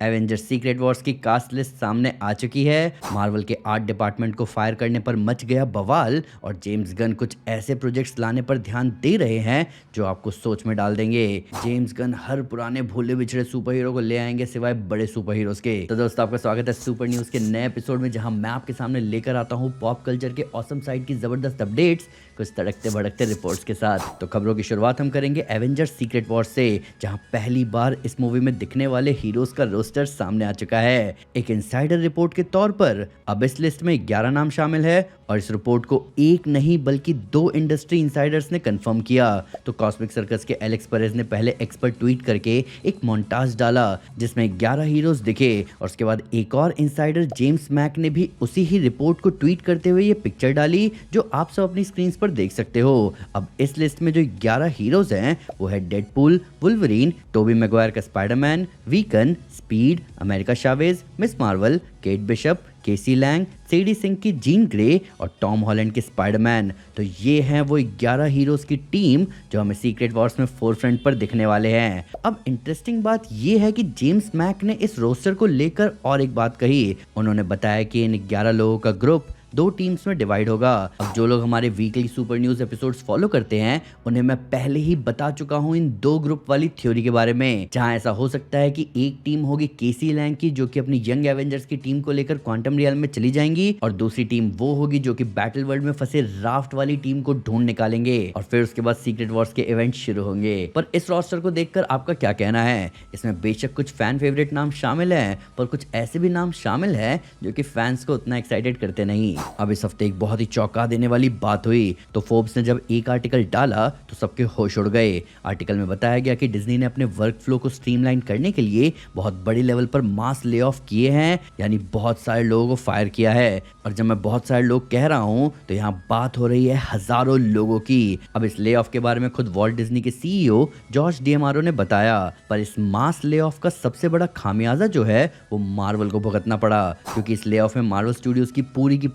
Avengers secret Wars की cast list सामने आ चुकी है। मार्वल के आर्ट डिपार्टमेंट को फायर करने पर मच गया बवाल और जेम्स गन कुछ ऐसे प्रोजेक्ट्स लाने पर ध्यान दे रहे हैं जो आपको सोच में डाल देंगे। जेम्स गन हर पुराने भूले बिछड़े सुपर हीरो को ले आएंगे सिवाय बड़े सुपर हीरोज के। तो दोस्तों आपका स्वागत है सुपर न्यूज के नए एपिसोड में, जहां मैं आपके सामने लेकर आता हूं पॉप कल्चर के ऑसम साइड की जबरदस्त अपडेट्स, कुछ तड़कते भड़कते रिपोर्ट्स के साथ। तो खबरों की शुरुआत हम करेंगे एवेंजर्स सीक्रेट वॉर से, जहां पहली बार इस मूवी में दिखने वाले हीरोज का रोस्टर सामने आ चुका है। एक इनसाइडर रिपोर्ट के तौर पर अब इस लिस्ट में 11 नाम शामिल है और इस रिपोर्ट को एक नहीं बल्कि 2 इंडस्ट्री इनसाइडर्स ने कंफर्म किया। तो कॉस्मिक सर्कस के एलेक्स पेरेज ने पहले एक्स पर ट्वीट करके एक मोन्टाज डाला जिसमें 11 हीरोज दिखे और उसके बाद एक और इनसाइडर जेम्स मैक ने भी उसी ही रिपोर्ट को ट्वीट करते हुए ये पिक्चर डाली जो आप सब अपनी स्क्रीन पर देख सकते हो। अब इस लिस्ट में जो 11 हीरोज हैं वो है डेडपूल, वुल्वरीन, टोबी मैगवायर का Spiderman, Wiccan, Speed, America Chavez, Miss Marvel, Kate Bishop, Cassie Lang, सीडी सिंह की जीन ग्रे और टॉम हॉलैंड के स्पाइडरमैन। तो ये हैं वो 11 हीरोज की टीम जो हमें सीक्रेट वॉर्स में फोरफ्रंट पर दिखने वाले हैं। अब इंटरेस्टिंग बात ये है कि जेम्स मैक ने इस रोस्टर को लेकर और एक बात कही। उन्होंने बताया कि इन 11 लोगों का ग्रुप 2 टीम्स में डिवाइड होगा। अब जो लोग हमारे weekly super news episodes follow करते हैं उन्हें मैं पहले ही बता चुका हूं इन 2 ग्रुप वाली थ्योरी के बारे में, जहां ऐसा हो सकता है कि एक टीम होगी केसी लैंग की जो कि अपनी यंग एवेंजर्स की टीम को लेकर क्वांटम रियल में चली जाएंगी और दूसरी टीम वो होगी जो कि बैटल वर्ल्ड में फंसे राफ्ट वाली टीम को ढूंढ निकालेंगे और फिर उसके बाद सीक्रेट वॉर्स के इवेंट शुरू होंगे। पर इस रोस्टर को देखकर आपका क्या कहना है? इसमें बेशक कुछ फैन फेवरेट नाम शामिल हैं पर कुछ ऐसे भी नाम शामिल हैं जो कि फैंस को उतना एक्साइटेड करते नहीं। अब इस हफ्ते एक बहुत ही चौंका देने वाली बात हुई। तो फोर्ब्स ने जब एक आर्टिकल डाला तो सबके होश उड़ गए। आर्टिकल में बताया गया कि डिज्नी ने अपने वर्क फ्लो को स्ट्रीमलाइन करने के लिए बहुत बड़ी लेवल पर मास ले ऑफ किए हैं, यानी बहुत सारे लोगों को फायर किया है। और जब मैं बहुत सारे लोग कह रहा हूं तो यहाँ बात हो रही है हजारों लोगों की। अब इस ले ऑफ के बारे में खुद वॉल्ट डिज्नी के सीईओ जॉर्ज डीएमआरओ ने बताया। पर इस मास ले ऑफ का सबसे बड़ा खामियाजा जो है वो मार्वल को भुगतना पड़ा, क्योंकि इस ले ऑफ में मार्वल स्टूडियोज की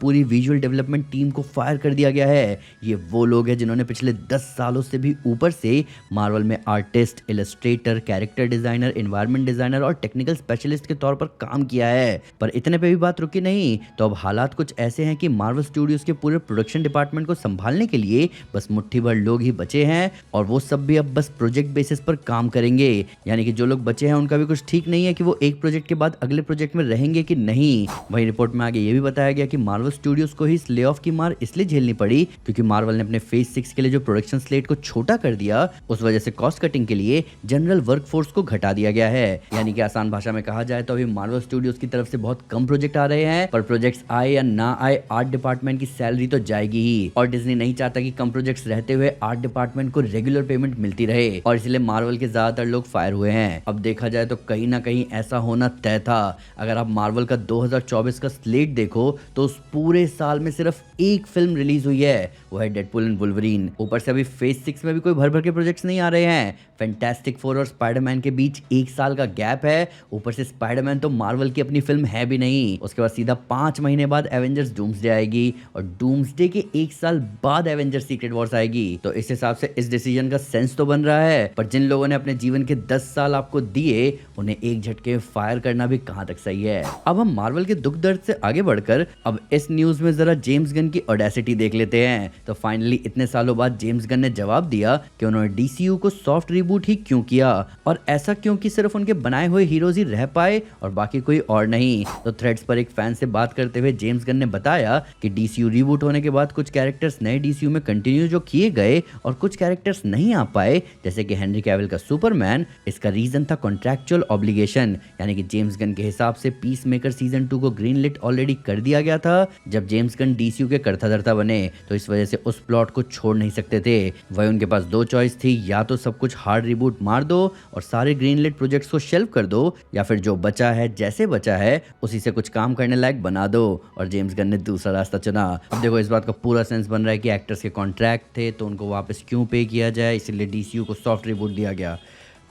पूरी विजुअल डेवलपमेंट टीम को फायर कर दिया गया है। ये वो लोग हैं जिन्होंने पिछले 10 सालों से भी ऊपर से मार्वल में artist, Illustrator, character designer, environment designer और टेक्निकल स्पेशलिस्ट के तौर पर काम किया है। पर इतने पे भी बात रुकी नहीं। तो अब हालात कुछ ऐसे हैं कि मार्वल स्टूडियोज के पूरे प्रोडक्शन डिपार्टमेंट को संभालने के लिए बस मुट्ठी भर लोग ही बचे हैं और वो सब भी अब बस प्रोजेक्ट बेसिस पर काम करेंगे। यानी कि जो लोग बचे हैं उनका भी कुछ ठीक नहीं है कि वो एक प्रोजेक्ट के बाद अगले प्रोजेक्ट में रहेंगे कि नहीं। वही रिपोर्ट में आगे ये भी बताया गया कि मार्वल स्टूडियोज को ही इस ले ऑफ की मार इसलिए झेलनी पड़ी क्योंकि मार्वल ने अपने फेज 6 के लिए जो प्रोडक्शन स्लेट को छोटा कर दिया, उस वजह से कॉस्ट कटिंग के लिए जनरल वर्कफोर्स को घटा दिया गया है। यानी कि आसान भाषा में कहा जाए तो अभी मार्वल स्टूडियोज की तरफ से बहुत कम प्रोजेक्ट आ रहे हैं, पर प्रोजेक्ट्स आए या ना आए आर्ट डिपार्टमेंट की सैलरी तो जाएगी ही। और डिज्नी नहीं चाहता कि कम प्रोजेक्ट्स रहते हुए आर्ट डिपार्टमेंट को रेगुलर पेमेंट मिलती रहे और इसलिए मार्वल के ज्यादातर लोग फायर हुए हैं। अब देखा जाए तो कहीं ना कहीं ऐसा होना तय था। अगर आप मार्वल का 2024 का स्लेट देखो तो उस पूरे साल में सिर्फ एक फिल्म रिलीज हुई है, वो है डेडपूल एंड वुल्वरीन। ऊपर से अभी फेज 6 में भी कोई भर भर के प्रोजेक्ट्स नहीं आ रहे हैं। फैंटास्टिक फोर और स्पाइडरमैन के बीच 1 साल का गैप है। ऊपर से स्पाइडरमैन तो मार्वल की अपनी फिल्म है भी नहीं। उसके बाद सीधा 5 महीने बाद एवेंजर्स डूम्सडे आएगी और डूम्सडे के 1 साल बाद एवेंजर्स सीक्रेट वॉर्स आएगी। तो इस हिसाब से इस डिसीजन का सेंस तो बन रहा है, पर जिन लोगों ने अपने जीवन के 10 साल आपको दिए उन्हें एक झटके फायर करना भी कहां तक सही है। अब हम मार्वल के दुख दर्द से आगे बढ़कर अब इस न्यूज में जरा जेम्स गन की ऑडेसिटी देख लेते हैं। तो फाइनली इतने सालों बाद जेम्स गन ने जवाब दिया कि उन्होंने डीसीयू को सॉफ्ट रिबूट ही क्यों किया और ऐसा क्यों कि सिर्फ उनके बनाए हुए हीरोज ही रह पाए और बाकी कोई और नहीं। तो थ्रेड्स पर एक फैन से बात करते हुए जेम्स गन ने बताया कि डीसीयू रिबूट होने के बाद कुछ कैरेक्टर्स नए डीसीयू में कंटिन्यू जो किए गए और कुछ कैरेक्टर्स नहीं आ पाए, जैसे कि हेनरी कैविल का सुपरमैन। इसका रीजन था कॉन्ट्रैक्चुअल ऑब्लिगेशन, यानी कि जेम्स गन के हिसाब से पीस मेकर सीजन 2 को ग्रीन लिट ऑलरेडी कर दिया गया था जब जेम्स गन डीसीयू के करता धरता बने। तो इस वजह से उस प्लॉट को छोड़ नहीं सकते थे। वही उनके पास 2 चॉइस थी, या तो सब कुछ हार्ड रिबूट मार दो और सारे ग्रीन लिट प्रोजेक्ट्स को शेल्फ कर दो, या फिर जो बचा है जैसे बचा है उसी से कुछ काम करने लायक बना दो। और जेम्स गन ने दूसरा रास्ता चुना। अब देखो इस बात का पूरा सेंस बन रहा है कि एक्टर्स के कॉन्ट्रैक्ट थे तो उनको वापस क्यों पे किया जाए, इसलिए डीसीयू को सॉफ्ट रिबूट दिया गया।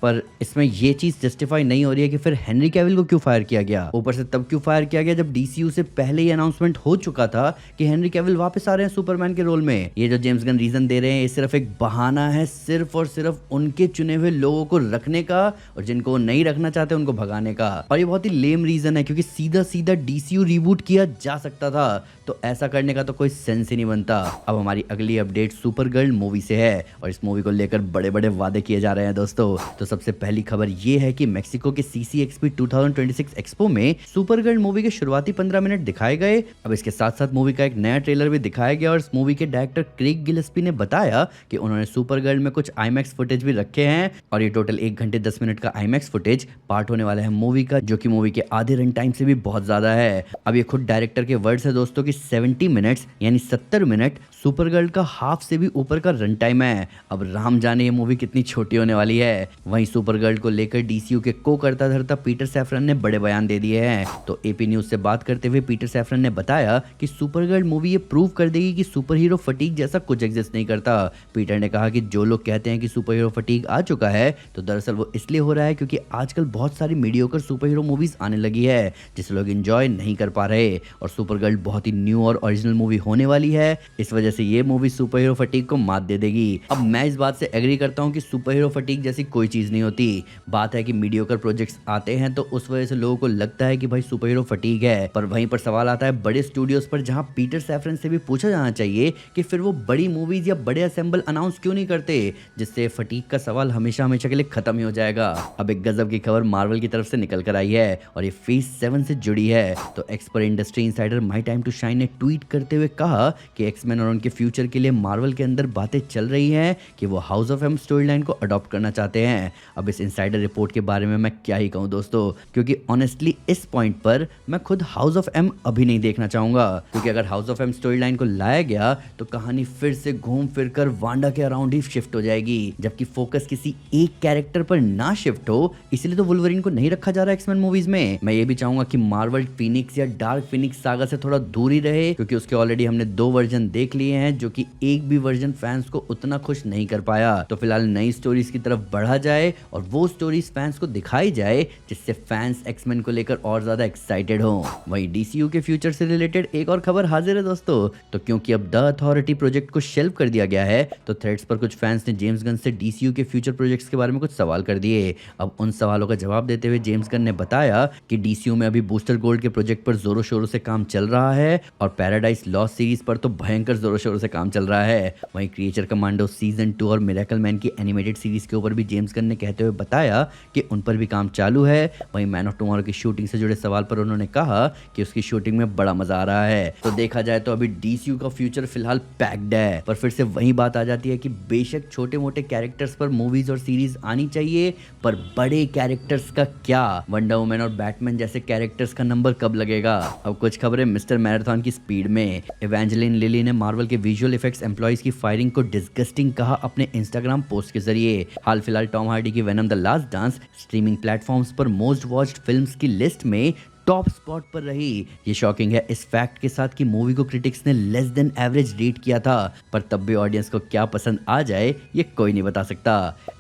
पर इसमें ये चीज जस्टिफाई नहीं हो रही है कि फिर हेनरी कैविल को क्यों फायर किया गया। ऊपर से तब क्यों फायर किया गया जब डीसीयू से पहले ही अनाउंसमेंट हो चुका था कि हेनरी कैविल वापस आ रहे हैं सुपरमैन के रोल में। ये जो जेम्स गन रीजन दे रहे हैं ये सिर्फ एक बहाना है, सिर्फ और सिर्फ उनके चुने हुए लोगों को रखने का और जिनको नहीं रखना चाहते उनको भगाने का। और ये बहुत ही लेम रीजन है क्योंकि सीधा सीधा डीसीयू रिबूट किया जा सकता था, तो ऐसा करने का तो कोई सेंस ही नहीं बनता। अब हमारी अगली अपडेट सुपरगर्ल मूवी से है और इस मूवी को लेकर बड़े बड़े वादे किए जा रहे हैं दोस्तों। तो सबसे पहली खबर ये है कि मेक्सिको के CCXP 2026 एक्सपो में सुपरगर्ल मूवी के शुरुआती 15 मिनट दिखाए गए। अब इसके साथ साथ मूवी का एक नया ट्रेलर भी दिखाया गया और इस मूवी के डायरेक्टर क्रेग गिलेस्पी ने बताया कि उन्होंने सुपरगर्ल में कुछ IMAX फुटेज भी रखे हैं और ये टोटल 1 घंटे 10 मिनट का IMAX फुटेज पार्ट होने वाला है मूवी का, जो कि मूवी के आधे रन टाइम से भी बहुत ज्यादा है। अब ये खुद डायरेक्टर के वर्ड्स है दोस्तों कि 70 मिनट्स यानी 70 मिनट सुपरगर्ल का हाफ से भी ऊपर का रन टाइम है। अब राम जाने ये मूवी कितनी छोटी होने वाली है। वहीं सुपरगर्ल को लेकर डीसीयू के को करता धरता पीटर सैफरन ने बड़े बयान दे दिए हैं। तो AP न्यूज से बात करते हुए पीटर सैफरन ने बताया कि सुपरगर्ल मूवी ये प्रूव कर देगी कि सुपर हीरो फटीग जैसा कुछ एग्जिस्ट नहीं करता। पीटर ने कहा कि जो लोग कहते हैं कि सुपर हीरो फटीग आ चुका है तो दरअसल वो इसलिए हो रहा है क्योंकि आजकल बहुत सारी मीडियोकर सुपर हीरो मूवीज आने लगी है जिसे लोग एंजॉय नहीं कर पा रहे और सुपरगर्ल बहुत ही न्यू और ओरिजिनल मूवी होने वाली है। इस वजह से ये मूवी सुपर हीरो फटीग को मात दे देगी। अब मैं इस बात से एग्री करता हूँ कि सुपर हीरो फटीग जैसी कोई चीज नहीं होती। बात है कि मीडियोकर प्रोजेक्ट्स आते हैं तो उस वजह से लोगों को लगता है कि भाई सुपर हीरो फटीग है, पर वहीं पर सवाल आता है बड़े स्टूडियोज पर जहां पीटर सैफरन से भी पूछा जाना चाहिए कि फिर वो बड़ी मूवीज या बड़े असेंबल अनाउंस क्यों नहीं करते, जिससे फटीग का सवाल हमेशा हमेशा के लिए खत्म ही हो जाएगा। अब एक गजब की खबर मार्वल की तरफ से निकल कर आई है और ये फेज 7 से जुड़ी है। तो एक्सपर industry insider my time to shine ने ट्वीट करते हुए कहा कि एक्समैन और उनके फ्यूचर के लिए मार्वल के अंदर बातें चल रही हैं कि वो House of M storyline को अडॉप्ट करना चाहते हैं। अब इस इनसाइडर रिपोर्ट के बारे में मैं क्या ही कहूँ दोस्तों, क्योंकि ऑनेस्टली इस पॉइंट पर मैं खुद हाउस ऑफ एम अभी नहीं देखना चाहूंगा, क्योंकि अगर House of M storyline को लाया गया तो कहानी फिर से घूम फिर कर वांडा के अराउंड ही शिफ्ट हो जाएगी, जबकि फोकस किसी एक कैरेक्टर पर ना शिफ्ट हो। इसलिए तो वुल्वरीन को नहीं रखा जा रहा एक्समैन मूवीज में। मैं ये भी चाहूंगा कि मार्वल फीनिक्स या डार्क फीनिक्स सागा से थोड़ा दूर ही रहे, क्योंकि उसके ऑलरेडी हमने 2 वर्जन देख लिए हैं जो कि एक भी वर्जन फैंस को उतना खुश नहीं कर पाया। तो फिलहाल नई स्टोरीज की तरफ बढ़ा जाए और वो स्टोरीज फैंस को दिखाई जाए जिससे फैंस एक्समैन को लेकर और ज्यादा एक्साइटेड हो। वहीं डीसीयू के फ्यूचर से रिलेटेड एक और खबर हाजिर है दोस्तों। तो क्योंकि अब द अथॉरिटी प्रोजेक्ट को शेल्फ कर दिया गया है तो थ्रेड्स पर कुछ फैंस ने जेम्स गन से डीसीयू के फ्यूचर प्रोजेक्ट्स के बारे में कुछ सवाल कर दिए। अब उन सवालों का जवाब देते हुए जेम्स गन ने बताया कि डीसीयू में अभी बूस्टर गोल्ड के प्रोजेक्ट पर जोरों शोरों से काम चल रहा है और पैराडाइज लॉस्ट सीरीज पर तो भयंकर जोरों शोरों से काम चल रहा है। वहीं क्रिएचर कमांडो सीजन 2 और मिरेकल मैन की एनिमेटेड सीरीज के ऊपर भी जेम्स गन ने कहते हुए बताया कि उन पर भी काम चालू है। वहीं मैन ऑफ टुमारो की शूटिंग से जुड़े सवाल पर उन्होंने कहा कि उसकी शूटिंग में बड़ा मजा आ रहा है। तो देखा जाए तो अभी डीसीयू का फ्यूचर फिलहाल पैक्ड है, पर फिर से वही बात आ जाती है कि बेशक छोटे मोटे कैरेक्टर्स पर मूवीज और सीरीज आनी चाहिए, पर बड़े कैरेक्टर्स का क्या, वंडर वुमन और बैटमैन जैसे कैरेक्टर्स का नंबर कब लगेगा। अब कुछ खबरें मिस्टर मैराथन की स्पीड में। एवेंजेलिन लिली ने मार्वल के विजुअल इफेक्ट्स एम्प्लॉइज की फायरिंग को डिस्गस्टिंग कहा अपने इंस्टाग्राम पोस्ट के जरिए। हाल फिलहाल टॉम हार्डी की venom the last dance streaming platforms पर मोस्ट वॉच्ड फिल्म्स की लिस्ट में टॉप स्पॉट पर रही। ये शॉकिंग है इस फैक्ट के साथ कि मूवी को क्रिटिक्स ने लेस देन एवरेज रेट किया था, पर तब भी ऑडियंस को क्या पसंद आ जाए ये कोई नहीं बता सकता।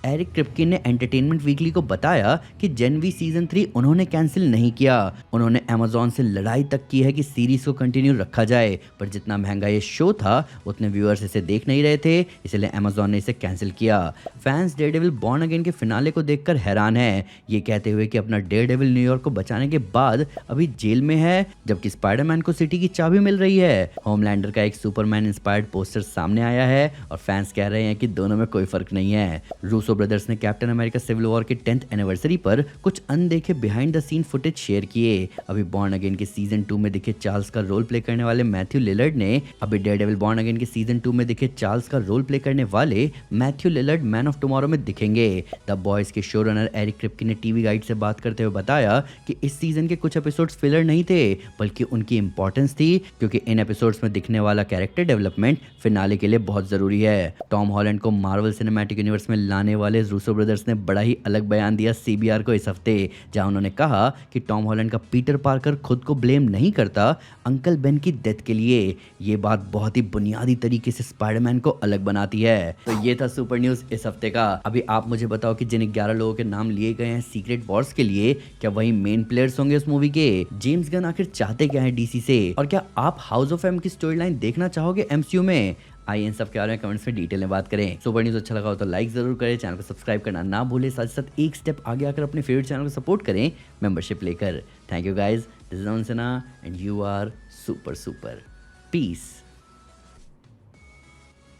एरिक क्रिप्किन ने एंटरटेनमेंट वीकली को बताया कि जेन वी सीजन 3 उन्होंने कैंसिल नहीं किया। उन्होंने Amazon से लड़ाई तक की है कि सीरीज को कंटिन्यू रखा जाए, पर जितना महंगा ये शो था उतने व्यूअर्स इसे देख नहीं रहे थे, इसलिए Amazon ने इसे कैंसिल किया। फैंस डेयरडेविल बॉर्न अगेन के फिनाले को देखकर हैरान है, ये कहते हुए कि अपना डेयरडेविल न्यूयॉर्क को बचाने के बाद अभी जेल में है, जबकि स्पाइडरमैन को सिटी की चाबी मिल रही है। होमलैंडर का एक सुपरमैन इंस्पायर्ड पोस्टर सामने आया है और फैंस कह रहे हैं कि दोनों में कोई फर्क नहीं है। रूसो ब्रदर्स ने कैप्टन अमेरिका सिविल वॉर के 10th एनिवर्सरी पर कुछ अनदेखे behind the scene footage share किए। अभी बॉर्न अगेन के सीजन 2 में दिखे चार्ल्स का रोल प्ले करने वाले मैथ्यू लिलर्ड ने डेयरडेविल बॉर्न अगेन के सीजन 2 में दिखे चार्ल्स का रोल प्ले करने वाले मैथ्यू लिलर्ड मैन ऑफ टुमारो में दिखेंगे। द बॉयज के शो रनर एरिक क्रिप्किन ने टीवी गाइड से बात करते हुए बताया कि इस सीजन के कुछ एपिसोड्स फिलर नहीं थे, बल्कि उनकी इंपॉर्टेंस थी, क्योंकि इन एपिसोड्स में दिखने वाला कैरेक्टर डेवलपमेंट फिनाले के लिए बहुत जरूरी है। टॉम हॉलैंड को मार्वल सिनेमैटिक यूनिवर्स में लाने वाले रूसो ब्रदर्स ने बड़ा ही अलग बयान दिया सीबीआर को इस हफ्ते, जहां उन्होंने कहा कि टॉम हॉलैंड का पीटर पार्कर खुद को ब्लेम नहीं करता अंकल बेन की डेथ के लिए। ये बात बहुत ही बुनियादी तरीके से स्पाइडरमैन को अलग बनाती है। तो ये था सुपर न्यूज इस हफ्ते का। अभी आप मुझे बताओ कि जिन 11 लोगों के नाम लिए गए हैं सीक्रेट वॉर्स के लिए, क्या वही मेन प्लेयर्स होंगे उस मूवी के? जेम्स गन आखिर चाहते क्या है डीसी से, और क्या आप हाउस ऑफ एम की स्टोरी लाइन देखना चाहोगे एमसीयू में? आइए इन सब के बारे में कमेंट्स में डिटेल में बात करें। सुपर न्यूज अच्छा लगा हो तो लाइक जरूर करें, चैनल को सब्सक्राइब करना ना भूलें, साथ ही साथ एक स्टेप आगे आकर अपने फेवरेट चैनल को सपोर्ट करें मेंबरशिप लेकर। Thank you guys, this is Aman Sinha and you are super super. Piece.